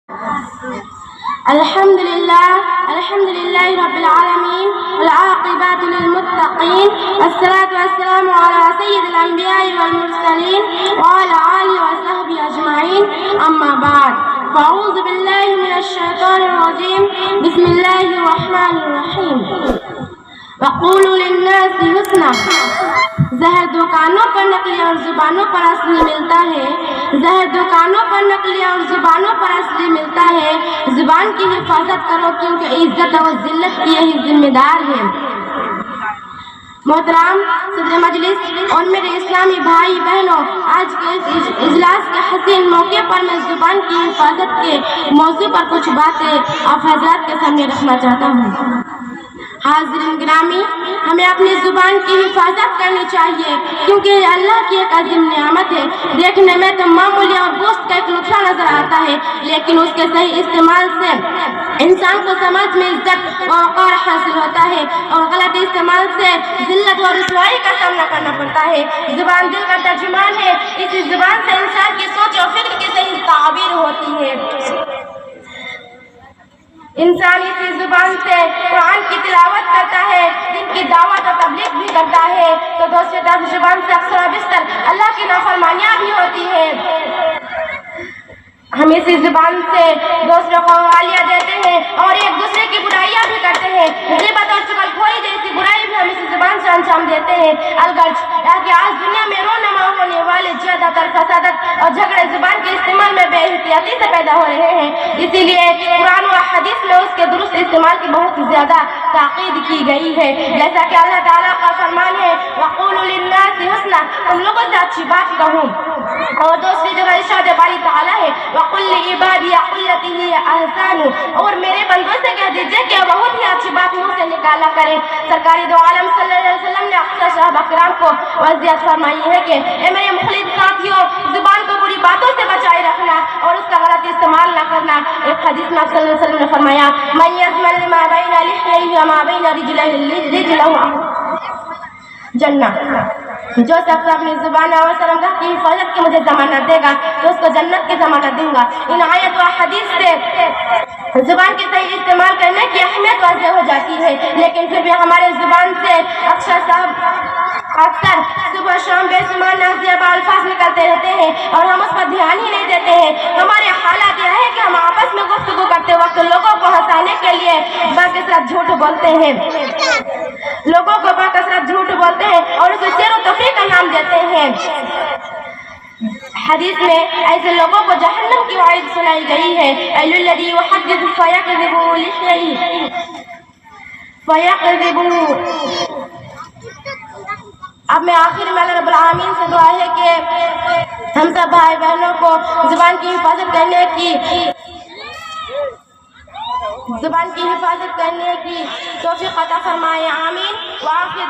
الحمد لله رب العالمين والعاقبة للمتقين والصلاة والسلام على سيد الأنبياء والمرسلين وعلى آله وصحبه أجمعين أما بعد فأعوذ بالله من الشيطان الرجيم بسم الله الرحمن الرحيم وقولوا للناس حسنا زہر دکانوں پر نقلی اور زبانوں پر اصلی ملتا ہے زہر دکانوں پر نقلی اور زبانوں پر اصلی ملتا ہے زبان کی حفاظت کرو کیونکہ عزت اور ذلت کی یہی ذمہ دار ہے محترم صدر مجلس اور میرے اسلامی بھائی بہنوں، آج کے اس اجلاس کے حسین موقع پر میں زبان کی حفاظت کے موضوع پر کچھ باتیں آپ حضرات کے سامنے رکھنا چاہتا ہوں۔ حاضرین گرامی، ہمیں اپنی زبان کی حفاظت کرنی چاہیے کیونکہ یہ اللہ کی ایک عظیم نعمت ہے۔ دیکھنے میں تو معمولی اور گوشت کا ایک لقمہ نظر آتا ہے، لیکن اس کے صحیح استعمال سے انسان کو سماج میں عزت و وقار حاصل ہوتا ہے اور غلط استعمال سے ذلت و رسوائی کا سامنا کرنا پڑتا ہے۔ زبان دل کا ترجمان ہے، اسی زبان سے انسان کی سوچ اور فکر کی صحیح تعبیر ہوتی ہے۔ انسان اسی زبان سے قرآن کی تلاوت کرتا ہے، دین کی دعوت اور تبلیغ بھی کرتا ہے، تو دوسری طرف زبان سے اکثر و بیشتر اللہ کی نافرمانیاں بھی ہوتی ہے۔ ہم اسی زبان سے دوسروں کو گالیاں دیتے ہیں اور ایک دوسرے کی برائیاں بھی کرتے ہیں۔ غیبت اور چغل خوری جیسی برائی بھی ہم اسی زبان سے انجام دیتے ہیں۔ الگرچ کہ آج دنیا میں رونما ہونے والے زیادہ تر فسادت اور جھگڑے زبان کے استعمال میں بے احتیاطی سے پیدا ہو رہے ہیں، اسی لیے قرآن و حدیث میں اس کے درست استعمال کی بہت زیادہ تاکید کی گئی ہے۔ جیسا کہ اللہ تعالیٰ کا فرمان ہے وَقُولُوا لِلنَّاسِ حُسْنًا، تم لوگوں سے اچھی بات کہو، اور دوسری جگہ ارشاد باری تعالیٰ ہے وَقُلْ لِعِبَادِيَ الَّتِي هِيَ أَحْسَنُ، اور میرے بندوں سے کہہ دیجئے کہ بہت ہی اچھی بات منہ سے نکالا کریں۔ سرکاری دو عالم صلی اللہ علیہ وسلم نے اکثر صحابہ کرام کو وصیت فرمائی ہے کہ اے میرے مخلص ساتھیوں، زبان کو بری باتوں سے بچائے رکھنا اور اس کا غلط استعمال نہ کرنا۔ ایک حدیث میں صلی اللہ علیہ وسلم نے فرمایا مَن يَزْمَنْ لِمَا بَيْنَ لِحْيَيْهِ وَمَا بَيْنَ رِجْلَيْهِ جنہ، جو شخص اپنی زبان اور سرمگاہ کی حفاظت کی مجھے ضمانت دے گا تو اس کو جنت کی ضمانت دوں گا۔ ان آیت و حدیث سے زبان کے صحیح استعمال کرنے کی اہمیت واضح ہو جاتی ہے، لیکن پھر بھی ہمارے زبان سے اکثر صبح شام بے شمار نازیبہ الفاظ نکلتے رہتے ہیں اور ہم اس پر دھیان ہی نہیں دیتے ہیں۔ ہمارے حالات یہ ہے کہ ہم آپس میں گفتگو کرتے وقت لوگوں کو ہنسانے کے لیے بکثرت جھوٹ بولتے ہیں، اور اسے شعر و تفریح کا نام دیتے ہیں۔ حدیث میں ایسے لوگوں کو جہنم کی وعید سنائی گئی ہے اَيُّ الَّذِي يُحَدِّثُ فَيَكْذِبُ لِشَيْءٍ اب میں آخر میں اللہ رب العالمین سے دعا ہے کہ ہم سب بھائی بہنوں کو زبان کی حفاظت کرنے کی توفیق عطا فرمائے، آمین۔ وآخر